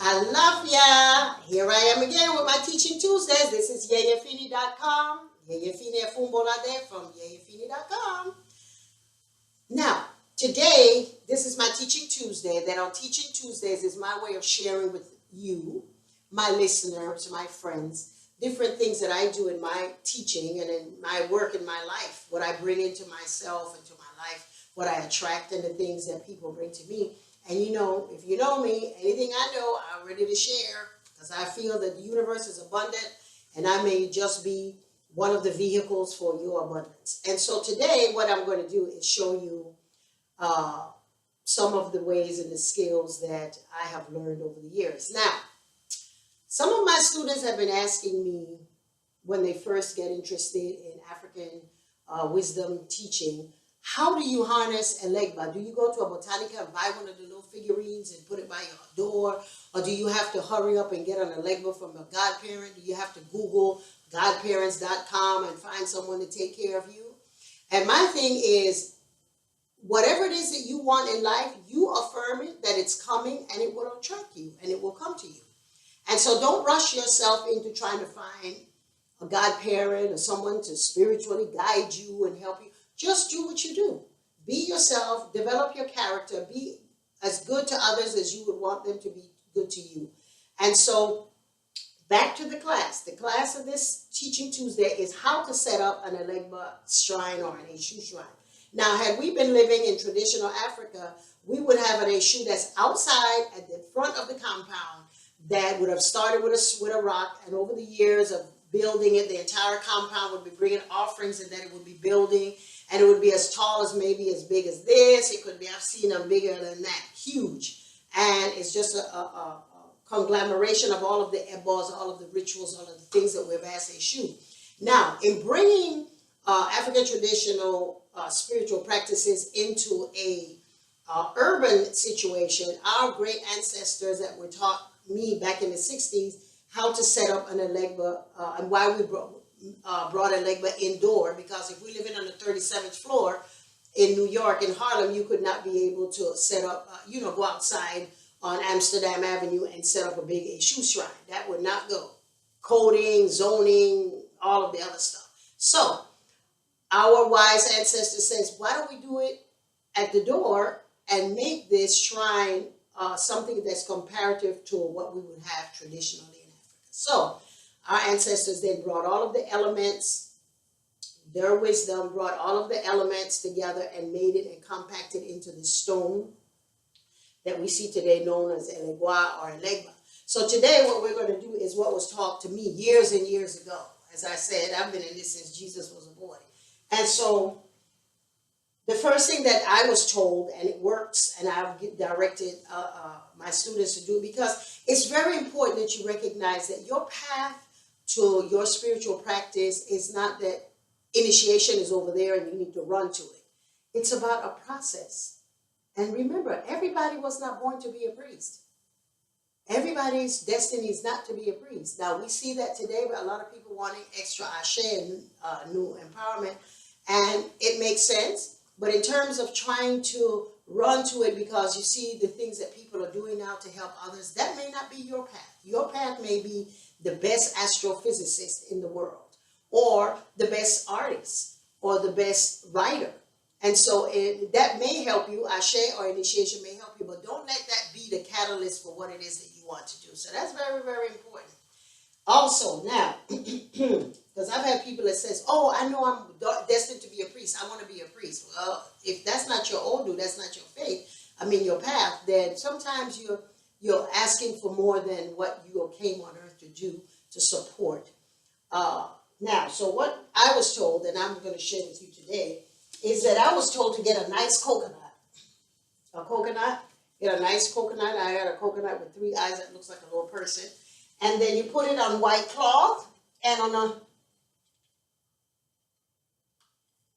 I love ya. Here I am again with my Teaching Tuesdays. This is yeyefini.com. Yeyefini Fumbolade from yeyefini.com. Now, today, this is my Teaching Tuesday. That on Teaching Tuesdays is my way of sharing with you, my listeners, my friends, different things that I do in my teaching and in my work in my life, what I bring into myself, into my life, what I attract, and the things that people bring to me. And you know, if you know me, anything I know, I'm ready to share because I feel that the universe is abundant and I may just be one of the vehicles for your abundance. And so today, what I'm going to do is show you some of the ways and the skills that I have learned over the years. Now, some of my students have been asking me when they first get interested in African wisdom teaching, how do you harness Elegba? Do you go to a botanica and buy one of the little figurines and put it by your door? Or do you have to hurry up and get an Elegba from a godparent? Do you have to Google godparents.com and find someone to take care of you? And my thing is, whatever it is that you want in life, you affirm it, that it's coming, and it will attract you, and it will come to you. And so don't rush yourself into trying to find a godparent or someone to spiritually guide you and help you. Just do what you do. Be yourself, develop your character, be as good to others as you would want them to be good to you. And so back to the class. The class of this Teaching Tuesday is how to set up an Elegba shrine or an Esu shrine. Now, had we been living in traditional Africa, we would have an Esu that's outside at the front of the compound that would have started with a rock, and over the years of building it, the entire compound would be bringing offerings, and then it would be building, and it would be as tall as maybe as big as this. It could be, I've seen them bigger than that, huge. And it's just a conglomeration of all of the ebos, all of the rituals, all of the things that we've asked Eshu. Now, in bringing African traditional spiritual practices into a urban situation, our great ancestors that were taught me back in the 60s how to set up an Elegba and why we brought Elegba indoor, because if we live in on the 37th floor in New York, in Harlem, you could not be able to set up, go outside on Amsterdam Avenue and set up a big Eshu shrine. That would not go. Coding, zoning, all of the other stuff. So our wise ancestors says, why don't we do it at the door and make this shrine something that's comparative to what we would have traditionally in Africa. So our ancestors then brought all of the elements, their wisdom brought all of the elements together and made it and compacted into the stone that we see today known as Elegua or Elegba. So today what we're going to do is what was taught to me years and years ago. As I said, I've been in this since Jesus was a boy. And so the first thing that I was told, and it works, and I've directed my students to do, because it's very important that you recognize that your path to your spiritual practice is not that initiation is over there and you need to run to it. It's about a process. And remember, everybody was not born to be a priest. Everybody's destiny is not to be a priest. Now, we see that today, but a lot of people wanting extra ashe and new empowerment, and it makes sense. But in terms of trying to run to it because you see the things that people are doing now to help others, that may not be your path. Your path may be the best astrophysicist in the world, or the best artist, or the best writer. And so that may help you, ashe or initiation may help you, but don't let that be the catalyst for what it is that you want to do. So that's very, very important. Also, now, because I've had people that says, oh, I know I'm destined to be a priest. I want to be a priest. Well, if that's not your Odu, that's not your faith, your path, then sometimes you're asking for more than what you came on earth to do, to support. Now, so what I was told, and I'm going to share with you today, is that I was told to get a nice coconut. A coconut, get a nice coconut. I got a coconut with 3 eyes that looks like a little person. And then you put it on white cloth and on a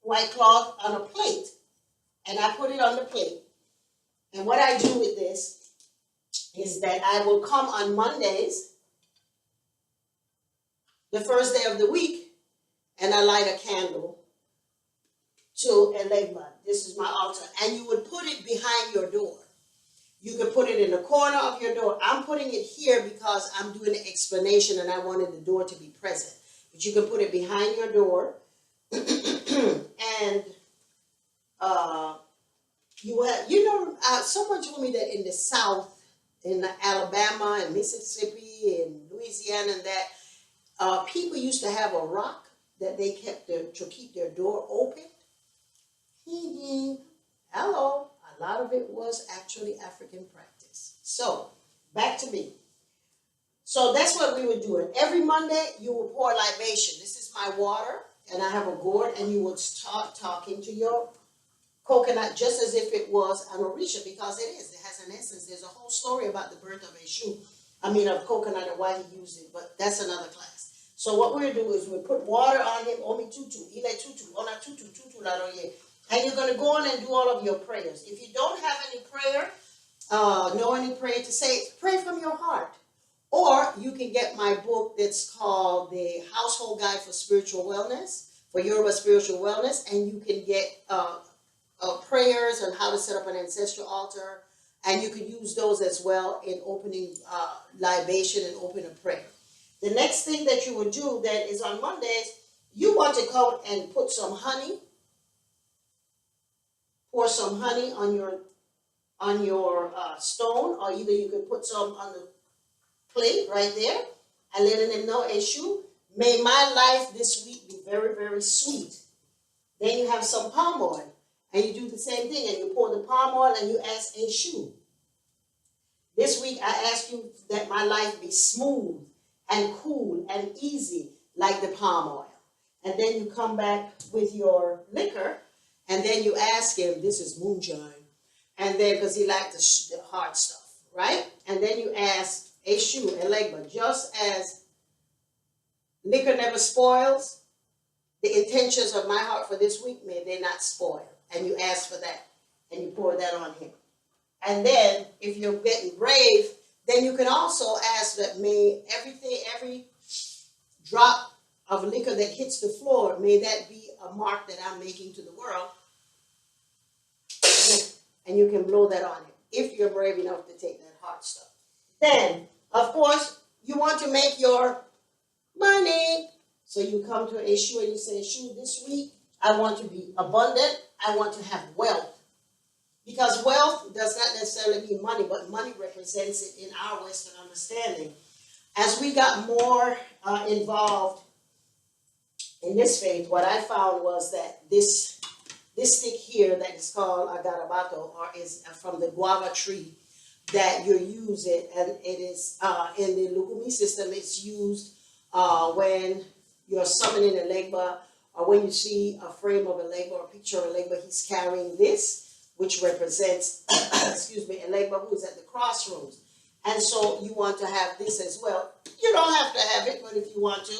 white cloth on a plate. And I put it on the plate. And what I do with this is that I will come on Mondays, the first day of the week, and I light a candle to Elegba. This is my altar. And you would put it behind your door. You can put it in the corner of your door. I'm putting it here because I'm doing an explanation and I wanted the door to be present. But you can put it behind your door. And someone told me that in the South, in Alabama and Mississippi and Louisiana and that, people used to have a rock that they kept to keep their door open. Hello. A lot of it was actually African practice. So, back to me. So that's what we would do. And every Monday, you will pour libation. This is my water, and I have a gourd, and you would start talking to your coconut just as if it was an orisha, because it is. It has an essence. There's a whole story about the birth of Esu. Of coconut and why he used it, but that's another class. So what we'll do is we'll put water on him, omi tutu, ile tutu, ona tutu, tutu laroye. And you're going to go on and do all of your prayers. If you don't have any prayer, know any prayer to say, pray from your heart. Or you can get my book that's called The Household Guide for Spiritual Wellness, for Yoruba Spiritual Wellness, and you can get prayers on how to set up an ancestral altar, and you can use those as well in opening libation and open a prayer. The next thing that you would do then is on Mondays, you want to come and put some honey, pour some honey on your stone, or either you can put some on the plate right there and letting them know, Eshu, may my life this week be very, very sweet. Then you have some palm oil and you do the same thing and you pour the palm oil and you ask Eshu, this week I ask you that my life be smooth and cool and easy like the palm oil. And then you come back with your liquor. And then you ask him, this is moonshine. And then, because he liked the hard stuff, right? And then you ask, Eshu, Elegba, just as liquor never spoils, the intentions of my heart for this week, may they not spoil. And you ask for that. And you pour that on him. And then, if you're getting brave, then you can also ask that may every drop of liquor that hits the floor, may that be a mark that I'm making to the world. And you can blow that on him if you're brave enough to take that hard stuff. Then, of course, you want to make your money. So you come to Eshu and you say, Eshu, this week I want to be abundant. I want to have wealth. Because wealth does not necessarily mean money, but money represents it in our Western understanding. As we got more involved in this faith, what I found was that this stick here that is called agarabato, or is from the guava tree, that you use it, and it is in the Lukumi system, it's used when you're summoning a legba, or when you see a frame of a legba or a picture of a legba, he's carrying this, which represents, excuse me, a legba who is at the crossroads. And so you want to have this as well. You don't have to have it, but if you want to,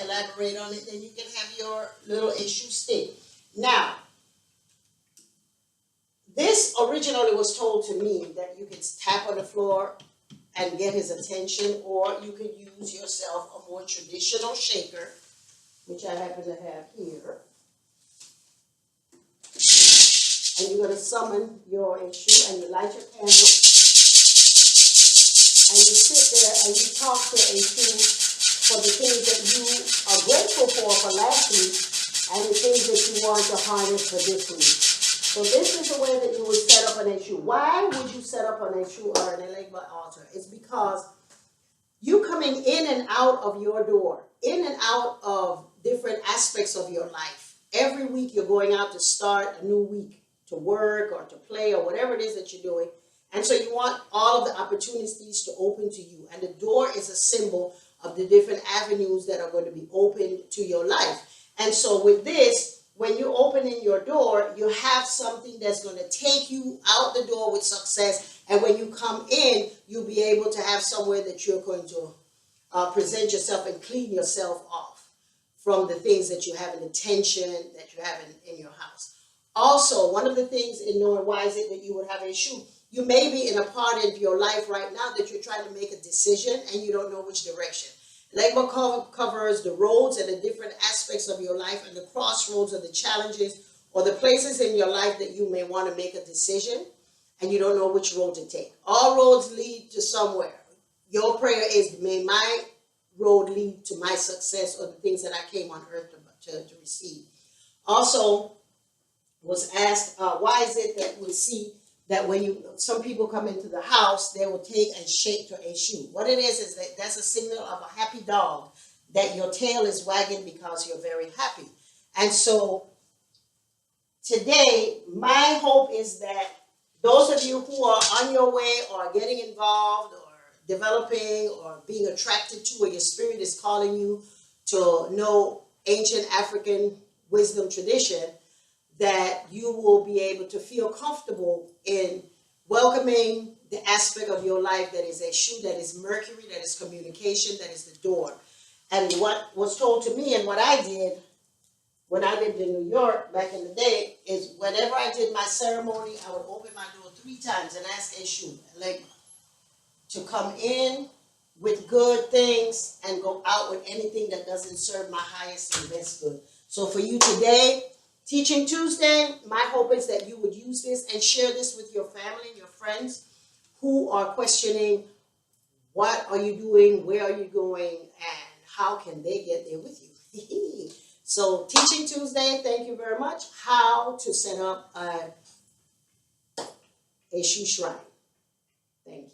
elaborate on it, then you can have your little Eshu stick. Now, this originally was told to me that you could tap on the floor and get his attention, or you could use yourself a more traditional shaker, which I happen to have here. And you're going to summon your Eshu, and you light your candle. And you sit there and you talk to Eshu for the things that you are grateful for last week and the things that you want to harness for this week. So this is the way that you would set up an Eshu. Why would you set up an Eshu or an Elegba altar? It's because you coming in and out of your door, in and out of different aspects of your life. Every week you're going out to start a new week, to work or to play or whatever it is that you're doing. And so you want all of the opportunities to open to you. And the door is a symbol of the different avenues that are going to be open to your life. And so with this, when you open in your door, you have something that's going to take you out the door with success. And when you come in, you'll be able to have somewhere that you're going to present yourself and clean yourself off from the things that you have in the tension that you have in your house. Also, one of the things in knowing why is it that you would have a shoe, you may be in a part of your life right now that you're trying to make a decision and you don't know which direction. Legba covers the roads and the different aspects of your life and the crossroads of the challenges or the places in your life that you may want to make a decision. and you don't know which road to take. All roads lead to somewhere. Your prayer is, may my road lead to my success or the things that I came on earth to receive. Also, was asked, why is it that we see that when some people come into the house, they will take and shake to Esu. What it is that that's a signal of a happy dog, that your tail is wagging because you're very happy. And so today, my hope is that those of you who are on your way or getting involved or developing or being attracted to, or your spirit is calling you to know ancient African wisdom tradition, that you will be able to feel comfortable in welcoming the aspect of your life that is Esu, that is Mercury, that is communication, that is the door. And what was told to me and what I did when I lived in New York back in the day is whenever I did my ceremony, I would open my door 3 times and ask Esu, like, to come in with good things and go out with anything that doesn't serve my highest and best good. So for you today, Teaching Tuesday, my hope is that you would use this and share this with your family and your friends who are questioning, what are you doing, where are you going, and how can they get there with you? So Teaching Tuesday, thank you very much. How to set up a Esu Shrine. Thank you.